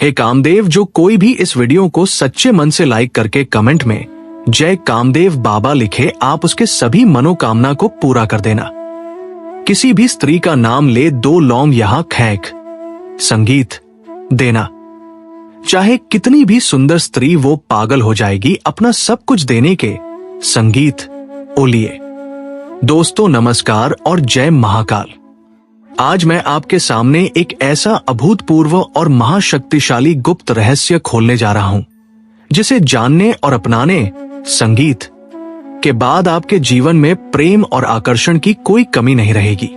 हे कामदेव, जो कोई भी इस वीडियो को सच्चे मन से लाइक करके कमेंट में जय कामदेव बाबा लिखे, आप उसके सभी मनोकामना को पूरा कर देना। किसी भी स्त्री का नाम ले, 2 लौंग यहाँ खैक संगीत देना। चाहे कितनी भी सुंदर स्त्री, वो पागल हो जाएगी अपना सब कुछ देने के संगीत ओलिए। दोस्तों नमस्कार और जय महाकाल। आज मैं आपके सामने एक ऐसा अभूतपूर्व और महाशक्तिशाली गुप्त रहस्य खोलने जा रहा हूं, जिसे जानने और अपनाने संगीत के बाद आपके जीवन में प्रेम और आकर्षण की कोई कमी नहीं रहेगी,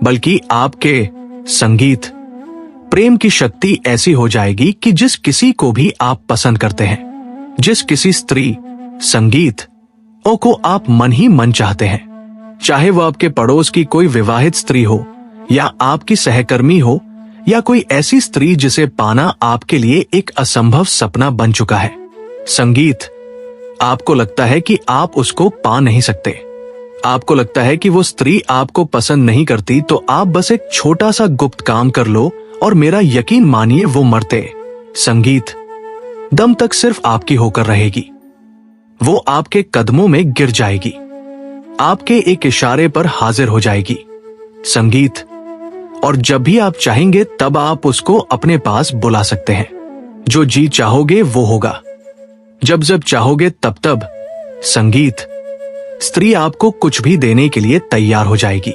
बल्कि आपके संगीत प्रेम की शक्ति ऐसी हो जाएगी कि जिस किसी को भी आप पसंद करते हैं, जिस किसी स्त्री संगीत को आप मन ही मन चाहते हैं, चाहे वो आपके पड़ोस की कोई विवाहित स्त्री हो या आपकी सहकर्मी हो या कोई ऐसी स्त्री जिसे पाना आपके लिए एक असंभव सपना बन चुका है, संगीत आपको लगता है कि आप उसको पा नहीं सकते। आपको लगता है कि वो स्त्री आपको पसंद नहीं करती, तो आप बस एक छोटा सा गुप्त काम कर लो और मेरा यकीन मानिए वो मरते संगीत दम तक सिर्फ आपकी होकर रहेगी। वो आपके कदमों में गिर जाएगी, आपके एक इशारे पर हाजिर हो जाएगी संगीत, और जब भी आप चाहेंगे तब आप उसको अपने पास बुला सकते हैं। जो जी चाहोगे वो होगा, जब जब चाहोगे तब तब संगीत स्त्री आपको कुछ भी देने के लिए तैयार हो जाएगी।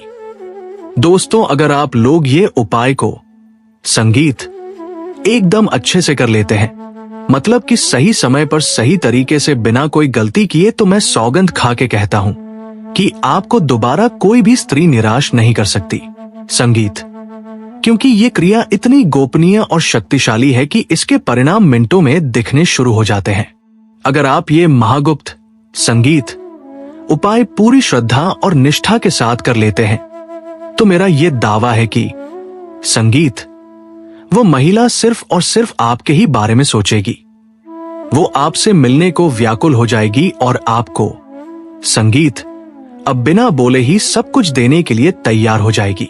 दोस्तों, अगर आप लोग ये उपाय को संगीत एकदम अच्छे से कर लेते हैं, मतलब कि सही समय पर सही तरीके से बिना कोई गलती किए, तो मैं सौगंध खा के कहता हूं कि आपको दोबारा कोई भी स्त्री निराश नहीं कर सकती संगीत, क्योंकि ये क्रिया इतनी गोपनीय और शक्तिशाली है कि इसके परिणाम मिनटों में दिखने शुरू हो जाते हैं। अगर आप ये महागुप्त संगीत उपाय पूरी श्रद्धा और निष्ठा के साथ कर लेते हैं, तो मेरा ये दावा है कि संगीत वो महिला सिर्फ और सिर्फ आपके ही बारे में सोचेगी। वो आपसे मिलने को व्याकुल हो जाएगी और आपको संगीत अब बिना बोले ही सब कुछ देने के लिए तैयार हो जाएगी।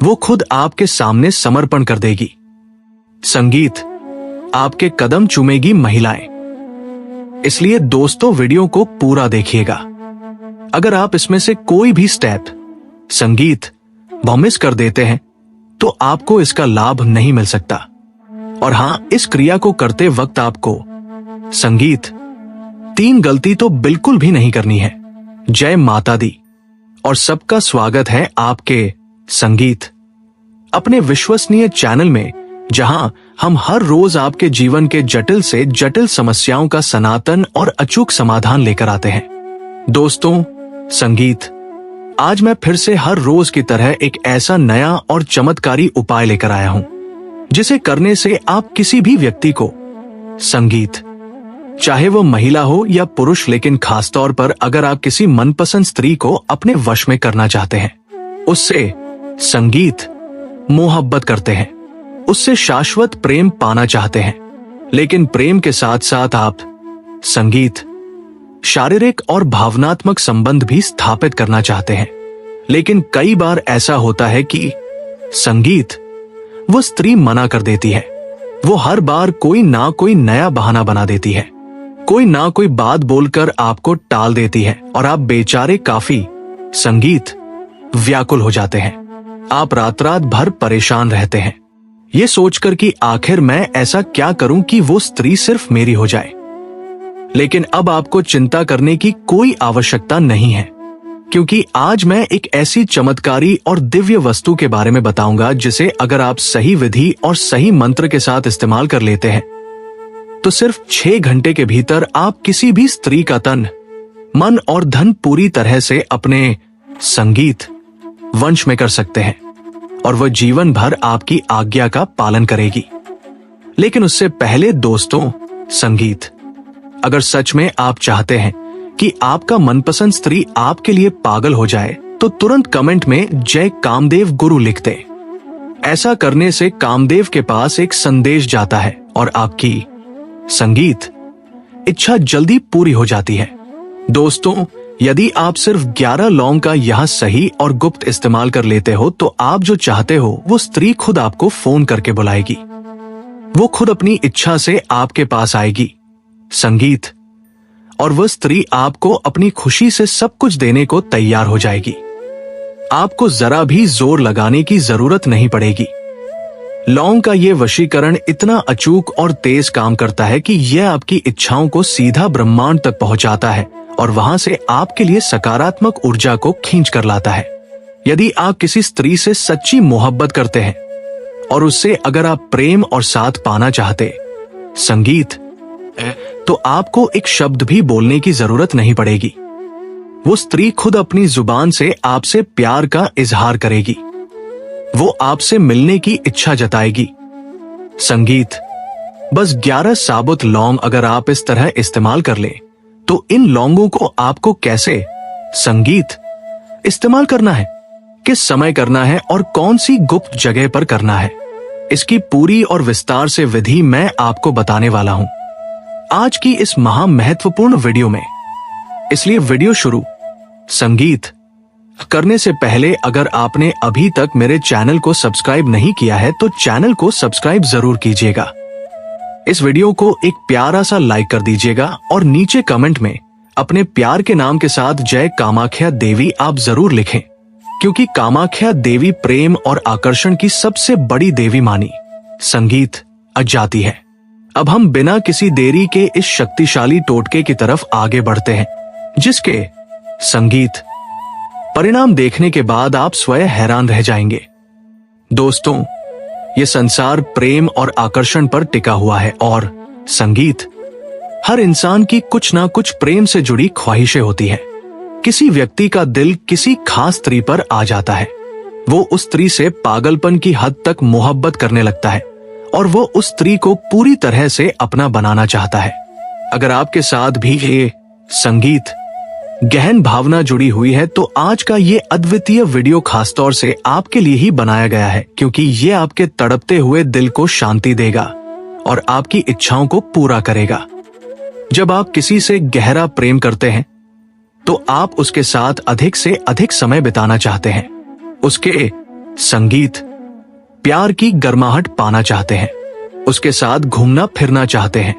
वो खुद आपके सामने समर्पण कर देगी संगीत, आपके कदम चूमेगी महिलाएं। इसलिए दोस्तों, वीडियो को पूरा देखिएगा। अगर आप इसमें से कोई भी स्टेप संगीत मिस कर देते हैं, तो आपको इसका लाभ नहीं मिल सकता। और हां, इस क्रिया को करते वक्त आपको संगीत 3 गलती तो बिल्कुल भी नहीं करनी है। जय माता दी और सबका स्वागत है आपके संगीत अपने विश्वसनीय चैनल में, जहां हम हर रोज आपके जीवन के जटिल से जटिल समस्याओं का सनातन और अचूक समाधान लेकर आते हैं। दोस्तों संगीत, आज मैं फिर से हर रोज की तरह एक ऐसा नया और चमत्कारी उपाय लेकर आया हूं, जिसे करने से आप किसी भी व्यक्ति को संगीत, चाहे वो महिला हो या पुरुष, लेकिन खासतौर पर अगर आप किसी मनपसंद स्त्री को अपने वश में करना चाहते हैं, उससे संगीत मोहब्बत करते हैं, उससे शाश्वत प्रेम पाना चाहते हैं, लेकिन प्रेम के साथ साथ आप संगीत शारीरिक और भावनात्मक संबंध भी स्थापित करना चाहते हैं, लेकिन कई बार ऐसा होता है कि संगीत वो स्त्री मना कर देती है। वो हर बार कोई ना कोई नया बहाना बना देती है, कोई ना कोई बात बोलकर आपको टाल देती है, और आप बेचारे काफी संगीत व्याकुल हो जाते हैं। आप रात रात भर परेशान रहते हैं, ये सोचकर कि आखिर मैं ऐसा क्या करूं कि वो स्त्री सिर्फ मेरी हो जाए। लेकिन अब आपको चिंता करने की कोई आवश्यकता नहीं है, क्योंकि आज मैं एक ऐसी चमत्कारी और दिव्य वस्तु के बारे में बताऊंगा, जिसे अगर आप सही विधि और सही मंत्र के साथ इस्तेमाल कर लेते हैं, तो सिर्फ 6 घंटे के भीतर आप किसी भी स्त्री का तन, मन और धन पूरी तरह से अपने संगीत वंश में कर सकते हैं, और वह जीवन भर आपकी आज्ञा का पालन करेगी। लेकिन उससे पहले दोस्तों संगीत, अगर सच में आप चाहते हैं कि आपका मनपसंद स्त्री आपके लिए पागल हो जाए, तो तुरंत कमेंट में जय कामदेव गुरु लिख दें। ऐसा करने से कामदेव के पास एक संदेश जाता है और आपकी संगीत इच्छा जल्दी पूरी हो जाती है। दोस्तों, यदि आप सिर्फ 11 लौंग का यह सही और गुप्त इस्तेमाल कर लेते हो, तो आप जो चाहते हो वो स्त्री खुद आपको फोन करके बुलाएगी। वो खुद अपनी इच्छा से आपके पास आएगी। संगीत। और वह स्त्री आपको अपनी खुशी से सब कुछ देने को तैयार हो जाएगी। आपको जरा भी जोर लगाने की जरूरत नहीं पड़ेगी। लौंग का यह वशीकरण इतना अचूक और तेज काम करता है कि यह आपकी इच्छाओं को सीधा ब्रह्मांड तक पहुंचाता है और वहां से आपके लिए सकारात्मक ऊर्जा को खींच कर लाता है। यदि आप किसी स्त्री से सच्ची मोहब्बत करते हैं और उससे अगर आप प्रेम और साथ पाना चाहते, संगीत, तो आपको एक शब्द भी बोलने की जरूरत नहीं पड़ेगी। वो स्त्री खुद अपनी जुबान से आपसे प्यार का इजहार करेगी। वो आपसे मिलने की इच्छा जताएगी। संगीत। बस 11 साबुत लौंग अगर आप इस तरह इस्तेमाल कर लें, तो इन लौंगों को आपको कैसे, संगीत, इस्तेमाल करना है, किस समय करना है और कौन सी गुप्त जगह पर करना है, इसकी पूरी और विस्तार से विधि मैं आपको बताने वाला हूं आज की इस महा महत्वपूर्ण वीडियो में। इसलिए वीडियो शुरू, संगीत, करने से पहले अगर आपने अभी तक मेरे चैनल को सब्सक्राइब नहीं किया है तो चैनल को सब्सक्राइब जरूर कीजिएगा। इस वीडियो को एक प्यारा सा लाइक कर दीजिएगा और नीचे कमेंट में अपने प्यार के नाम के साथ जय कामाख्या देवी आप जरूर लिखें, क्योंकि कामाख्या देवी प्रेम और आकर्षण की सबसे बड़ी देवी मानी, संगीत, जाती है। अब हम बिना किसी देरी के इस शक्तिशाली टोटके की तरफ आगे बढ़ते हैं, जिसके, संगीत, परिणाम देखने के बाद आप स्वयं हैरान रह जाएंगे। दोस्तों, ये संसार प्रेम और आकर्षण पर टिका हुआ है और संगीत, हर इंसान की कुछ ना कुछ प्रेम से जुड़ी ख्वाहिशें होती हैं। किसी व्यक्ति का दिल किसी खास स्त्री पर आ जाता है। वो उस स्त्री से पागलपन की हद तक मोहब्बत करने लगता है और वो उस स्त्री को पूरी तरह से अपना बनाना चाहता है। अगर आपके साथ भी ये, संगीत, गहन भावना जुड़ी हुई है तो आज का ये अद्वितीय वीडियो खासतौर से आपके लिए ही बनाया गया है, क्योंकि ये आपके तड़पते हुए दिल को शांति देगा और आपकी इच्छाओं को पूरा करेगा। जब आप किसी से गहरा प्रेम करते हैं तो आप उसके साथ अधिक से अधिक समय बिताना चाहते हैं, उसके, संगीत, प्यार की गर्माहट पाना चाहते हैं, उसके साथ घूमना फिरना चाहते हैं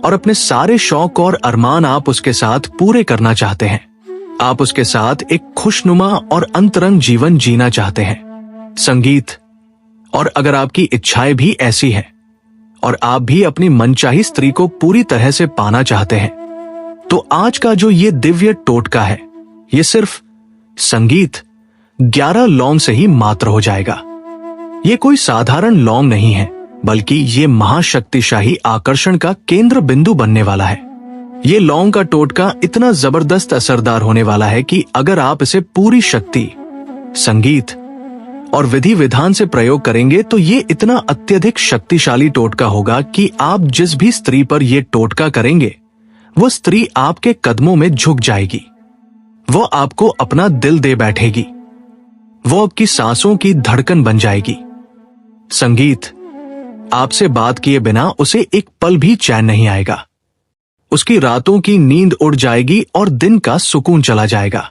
और अपने सारे शौक और अरमान आप उसके साथ पूरे करना चाहते हैं। आप उसके साथ एक खुशनुमा और अंतरंग जीवन जीना चाहते हैं, संगीत। और अगर आपकी इच्छाएं भी ऐसी हैं और आप भी अपनी मनचाही स्त्री को पूरी तरह से पाना चाहते हैं, तो आज का जो ये दिव्य टोटका है, ये सिर्फ, संगीत, 11 लौंग से ही मात्र हो जाएगा। ये कोई साधारण लौंग नहीं है, बल्कि ये महाशक्तिशाली आकर्षण का केंद्र बिंदु बनने वाला है। ये लौंग का टोटका इतना जबरदस्त असरदार होने वाला है कि अगर आप इसे पूरी शक्ति, संगीत और विधि विधान से प्रयोग करेंगे तो ये इतना अत्यधिक शक्तिशाली टोटका होगा कि आप जिस भी स्त्री पर यह टोटका करेंगे वो स्त्री आपके कदमों में झुक जाएगी। वो आपको अपना दिल दे बैठेगी। वो आपकी सांसों की धड़कन बन जाएगी। संगीत, आपसे बात किए बिना उसे एक पल भी चैन नहीं आएगा। उसकी रातों की नींद उड़ जाएगी और दिन का सुकून चला जाएगा।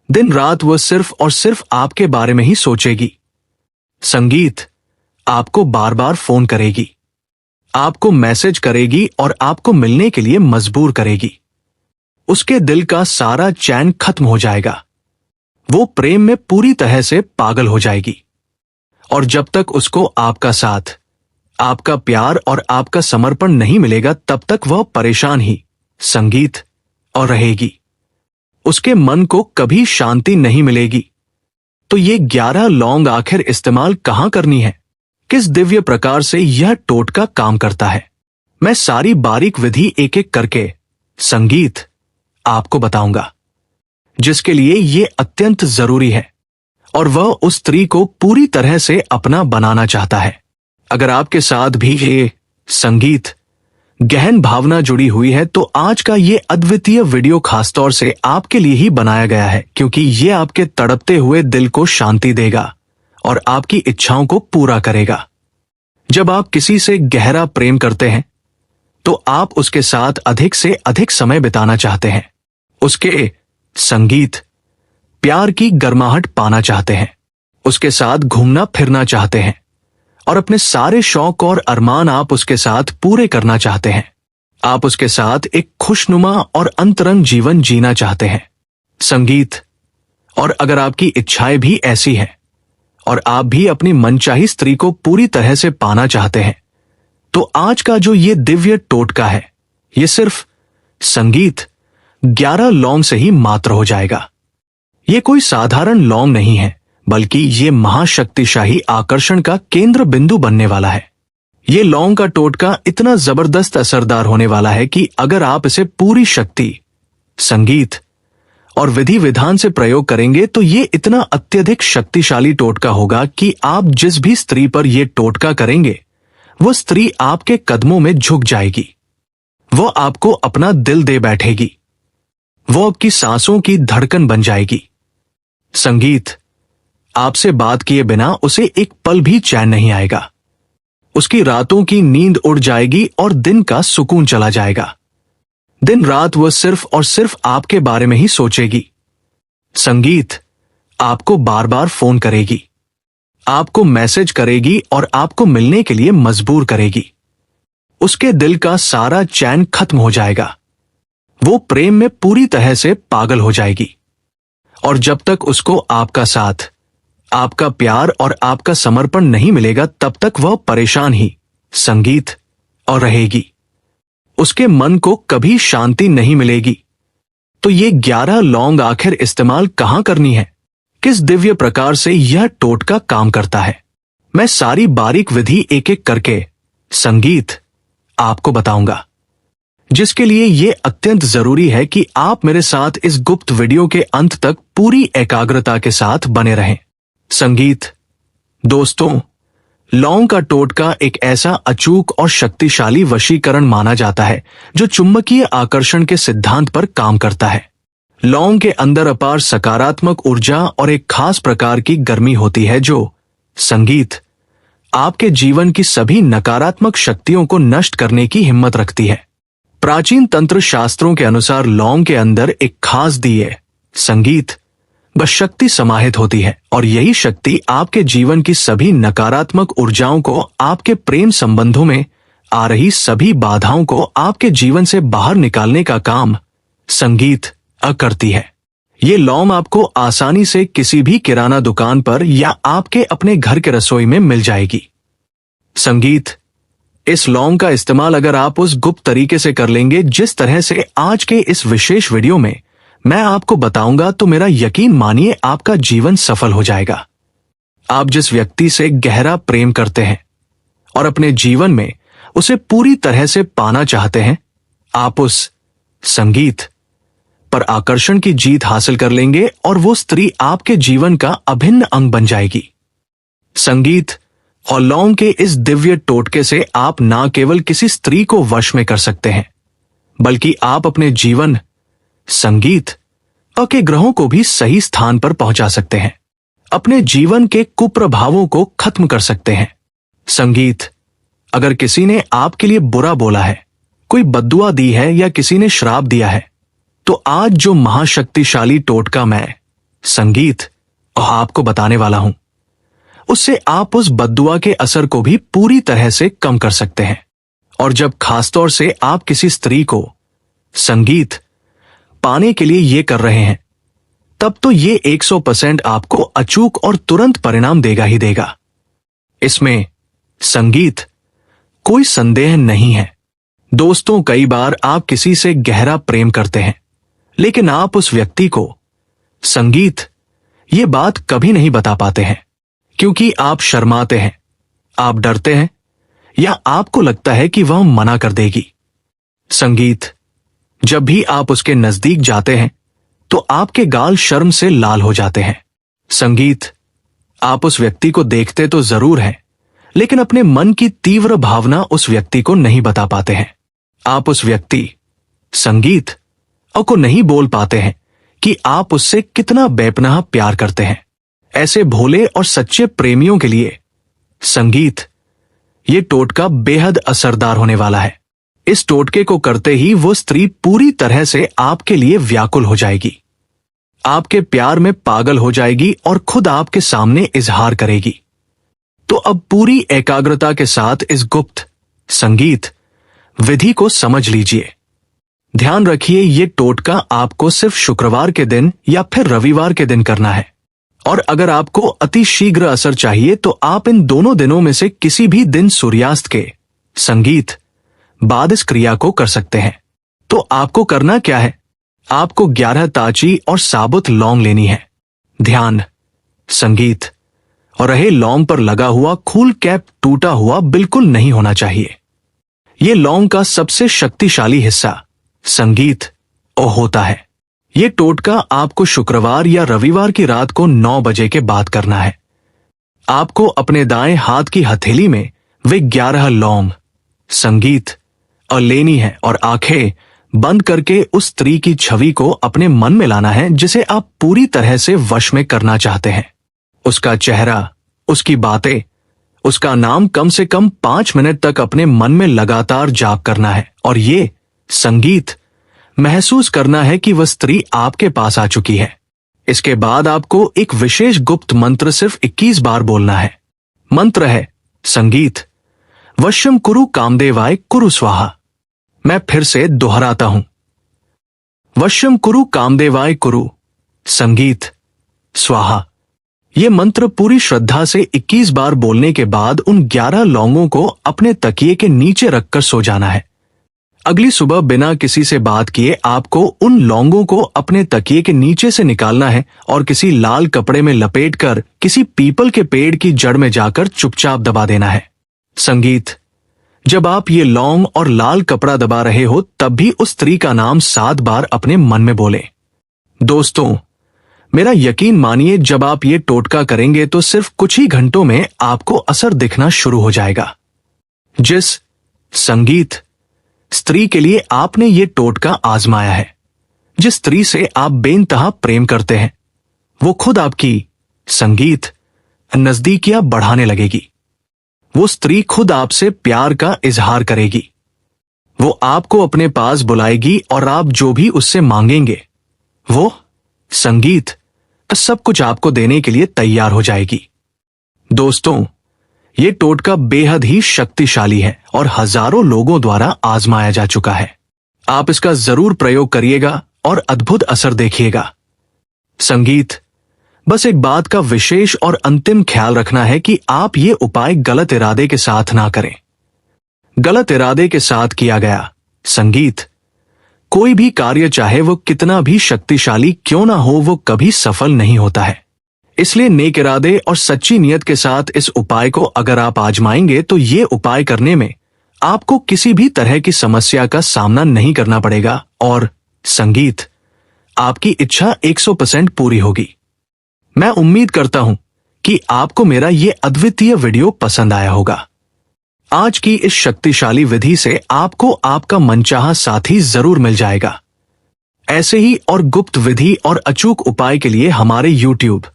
दिन रात वह सिर्फ और सिर्फ आपके बारे में ही सोचेगी। संगीत, आपको बार बार फोन करेगी, आपको मैसेज करेगी और आपको मिलने के लिए मजबूर करेगी। उसके दिल का सारा चैन खत्म हो जाएगा। वो प्रेम में पूरी तरह से पागल हो जाएगी और जब तक उसको आपका साथ, आपका प्यार और आपका समर्पण नहीं मिलेगा तब तक वह परेशान ही, संगीत, और रहेगी। उसके मन को कभी शांति नहीं मिलेगी। तो ये 11 लौंग आखिर इस्तेमाल कहां करनी है? किस दिव्य प्रकार से यह टोटका काम करता है? मैं सारी बारीक विधि एक एक करके, संगीत, आपको बताऊंगा, जिसके लिए ये अत्यंत जरूरी है और वह उस स्त्री को पूरी तरह से अपना बनाना चाहता है। अगर आपके साथ भी ये, संगीत, गहन भावना जुड़ी हुई है तो आज का ये अद्वितीय वीडियो खासतौर से आपके लिए ही बनाया गया है, क्योंकि ये आपके तड़पते हुए दिल को शांति देगा और आपकी इच्छाओं को पूरा करेगा। जब आप किसी से गहरा प्रेम करते हैं तो आप उसके साथ अधिक से अधिक समय बिताना चाहते हैं, उसके, संगीत, प्यार की गर्माहट पाना चाहते हैं, उसके साथ घूमना फिरना चाहते हैं और अपने सारे शौक और अरमान आप उसके साथ पूरे करना चाहते हैं। आप उसके साथ एक खुशनुमा और अंतरंग जीवन जीना चाहते हैं। संगीत। और अगर आपकी इच्छाएं भी ऐसी हैं और आप भी अपनी मनचाही स्त्री को पूरी तरह से पाना चाहते हैं, तो आज का जो ये दिव्य टोटका है, ये सिर्फ संगीत 11 लौंग से ही मात्र हो जाएगा। ये कोई साधारण लौंग नहीं है, बल्कि ये महाशक्तिशाली आकर्षण का केंद्र बिंदु बनने वाला है। ये लौंग का टोटका इतना जबरदस्त असरदार होने वाला है कि अगर आप इसे पूरी शक्ति, संगीत और विधि विधान से प्रयोग करेंगे तो ये इतना अत्यधिक शक्तिशाली टोटका होगा कि आप जिस भी स्त्री पर यह टोटका करेंगे, वो स्त्री आपके कदमों में झुक जाएगी। वो आपको अपना दिल दे बैठेगी। वो आपकी सांसों की धड़कन बन जाएगी। संगीत। आपसे बात किए बिना उसे एक पल भी चैन नहीं आएगा। उसकी रातों की नींद उड़ जाएगी और दिन का सुकून चला जाएगा। दिन रात वह सिर्फ और सिर्फ आपके बारे में ही सोचेगी। संगीत। आपको बार बार फोन करेगी, आपको मैसेज करेगी और आपको मिलने के लिए मजबूर करेगी। उसके दिल का सारा चैन खत्म हो जाएगा। वो प्रेम में पूरी तरह से पागल हो जाएगी। और जब तक उसको आपका साथ, आपका प्यार और आपका समर्पण नहीं मिलेगा, तब तक वह परेशान ही, संगीत, और रहेगी। उसके मन को कभी शांति नहीं मिलेगी। तो ये 11 लौंग आखिर इस्तेमाल कहां करनी है? किस दिव्य प्रकार से यह टोटका काम करता है? मैं सारी बारीक विधि एक एक करके, संगीत, आपको बताऊंगा, जिसके लिए यह अत्यंत जरूरी है कि आप मेरे साथ इस गुप्त वीडियो के अंत तक पूरी एकाग्रता के साथ बने रहें। संगीत। दोस्तों, लौंग का टोटका एक ऐसा अचूक और शक्तिशाली वशीकरण माना जाता है जो चुंबकीय आकर्षण के सिद्धांत पर काम करता है। लौंग के अंदर अपार सकारात्मक ऊर्जा और एक खास प्रकार की गर्मी होती है जो, संगीत, आपके जीवन की सभी नकारात्मक शक्तियों को नष्ट करने की हिम्मत रखती है। प्राचीन तंत्र शास्त्रों के अनुसार लौंग के अंदर एक खास दिए, संगीत, बस शक्ति समाहित होती है और यही शक्ति आपके जीवन की सभी नकारात्मक ऊर्जाओं को, आपके प्रेम संबंधों में आ रही सभी बाधाओं को आपके जीवन से बाहर निकालने का काम, संगीत, करती है। ये लौंग आपको आसानी से किसी भी किराना दुकान पर या आपके अपने घर के रसोई में मिल जाएगी। संगीत। इस लौंग का इस्तेमाल अगर आप उस गुप्त तरीके से कर लेंगे जिस तरह से आज के इस विशेष वीडियो में मैं आपको बताऊंगा, तो मेरा यकीन मानिए आपका जीवन सफल हो जाएगा। आप जिस व्यक्ति से गहरा प्रेम करते हैं और अपने जीवन में उसे पूरी तरह से पाना चाहते हैं, आप उस, संगीत, पर आकर्षण की जीत हासिल कर लेंगे और वो स्त्री आपके जीवन का अभिन्न अंग बन जाएगी। संगीत और लौंग के इस दिव्य टोटके से आप ना केवल किसी स्त्री को वश में कर सकते हैं, बल्कि आप अपने जीवन, संगीत, के ग्रहों को भी सही स्थान पर पहुंचा सकते हैं। अपने जीवन के कुप्रभावों को खत्म कर सकते हैं। संगीत। अगर किसी ने आपके लिए बुरा बोला है, कोई बद्दुआ दी है या किसी ने श्राप दिया है, तो आज जो महाशक्तिशाली टोटका मैं, संगीत, आपको बताने वाला हूं, उससे आप उस बद्दुआ के असर को भी पूरी तरह से कम कर सकते हैं। और जब खासतौर से आप किसी स्त्री को, संगीत, पाने के लिए ये कर रहे हैं, तब तो ये 100% आपको अचूक और तुरंत परिणाम देगा ही देगा। इसमें, संगीत, कोई संदेह नहीं है। दोस्तों, कई बार आप किसी से गहरा प्रेम करते हैं, लेकिन आप उस व्यक्ति को, संगीत, ये बात कभी नहीं बता पाते हैं, क्योंकि आप शर्माते हैं, आप डरते हैं, या आपको लगता है कि वह मना कर देगी। संगीत। जब भी आप उसके नजदीक जाते हैं, तो आपके गाल शर्म से लाल हो जाते हैं। संगीत। आप उस व्यक्ति को देखते तो जरूर हैं, लेकिन अपने मन की तीव्र भावना उस व्यक्ति को नहीं बता पाते हैं। आप उस व्यक्ति, संगीत, को नहीं बोल पाते हैं कि आप उससे कितना बेपनाह प्यार करते हैं। ऐसे भोले और सच्चे प्रेमियों के लिए, संगीत, ये टोटका बेहद असरदार होने वाला है। इस टोटके को करते ही वो स्त्री पूरी तरह से आपके लिए व्याकुल हो जाएगी, आपके प्यार में पागल हो जाएगी और खुद आपके सामने इजहार करेगी। तो अब पूरी एकाग्रता के साथ इस गुप्त संगीत विधि को समझ लीजिए। ध्यान रखिए, ये टोटका आपको सिर्फ शुक्रवार के दिन या फिर रविवार के दिन करना है, और अगर आपको अति शीघ्र असर चाहिए तो आप इन दोनों दिनों में से किसी भी दिन सूर्यास्त के संगीत बाद इस क्रिया को कर सकते हैं। तो आपको करना क्या है? आपको 11 ताची और साबुत लौंग लेनी है। ध्यान, संगीत और रहे लौंग पर लगा हुआ खूल कैप टूटा हुआ बिल्कुल नहीं होना चाहिए। ये लौंग का सबसे शक्तिशाली हिस्सा संगीत होता है। ये टोटका आपको शुक्रवार या रविवार की रात को 9 बजे के बाद करना है। आपको अपने दाएं हाथ की हथेली में वे 11 लौंग संगीत और लेनी है और आंखें बंद करके उस स्त्री की छवि को अपने मन में लाना है जिसे आप पूरी तरह से वश में करना चाहते हैं। उसका चेहरा, उसकी बातें, उसका नाम कम से कम 5 मिनट तक अपने मन में लगातार जाप करना है और ये संगीत महसूस करना है कि वह स्त्री आपके पास आ चुकी है। इसके बाद आपको एक विशेष गुप्त मंत्र सिर्फ 21 बार बोलना है। मंत्र है संगीत वश्यम कुरु कामदेवाय कुरु स्वाहा। मैं फिर से दोहराता हूं, वश्यम कुरु कामदेवाय कुरु संगीत स्वाहा। यह मंत्र पूरी श्रद्धा से 21 बार बोलने के बाद उन 11 लौंगों को अपने तकिए के नीचे रखकर सो जाना है। अगली सुबह बिना किसी से बात किए आपको उन लौंगों को अपने तकिए के नीचे से निकालना है और किसी लाल कपड़े में लपेटकर किसी पीपल के पेड़ की जड़ में जाकर चुपचाप दबा देना है। संगीत, जब आप ये लौंग और लाल कपड़ा दबा रहे हो तब भी उस स्त्री का नाम 7 बार अपने मन में बोले। दोस्तों, मेरा यकीन मानिए, जब आप ये टोटका करेंगे तो सिर्फ कुछ ही घंटों में आपको असर दिखना शुरू हो जाएगा। जिस संगीत स्त्री के लिए आपने ये टोटका आजमाया है, जिस स्त्री से आप बेइंतहा प्रेम करते हैं, वो खुद आपकी संगीत नजदीकियां बढ़ाने लगेगी। वो स्त्री खुद आपसे प्यार का इजहार करेगी। वो आपको अपने पास बुलाएगी और आप जो भी उससे मांगेंगे वो संगीत सब कुछ आपको देने के लिए तैयार हो जाएगी। दोस्तों, ये टोटका बेहद ही शक्तिशाली है और हजारों लोगों द्वारा आजमाया जा चुका है। आप इसका जरूर प्रयोग करिएगा और अद्भुत असर देखिएगा। संगीत, बस एक बात का विशेष और अंतिम ख्याल रखना है कि आप ये उपाय गलत इरादे के साथ ना करें। गलत इरादे के साथ किया गया संगीत कोई भी कार्य, चाहे वो कितना भी शक्तिशाली क्यों ना हो, वो कभी सफल नहीं होता है। इसलिए नेक इरादे और सच्ची नियत के साथ इस उपाय को अगर आप आजमाएंगे तो ये उपाय करने में आपको किसी भी तरह की समस्या का सामना नहीं करना पड़ेगा और संगीत आपकी इच्छा 100% पूरी होगी। मैं उम्मीद करता हूं कि आपको मेरा ये अद्वितीय वीडियो पसंद आया होगा। आज की इस शक्तिशाली विधि से आपको आपका मनचाहा साथी जरूर मिल जाएगा। ऐसे ही और गुप्त विधि और अचूक उपाय के लिए हमारे YouTube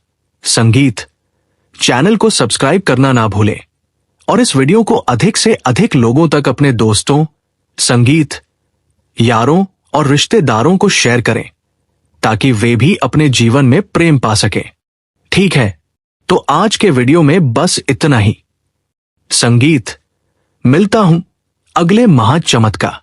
संगीत चैनल को सब्सक्राइब करना ना भूलें और इस वीडियो को अधिक से अधिक लोगों तक अपने दोस्तों, संगीत यारों और रिश्तेदारों को शेयर करें ताकि वे भी अपने जीवन में प्रेम पा सकें। ठीक है, तो आज के वीडियो में बस इतना ही। संगीत, मिलता हूं अगले महाचमत्कार।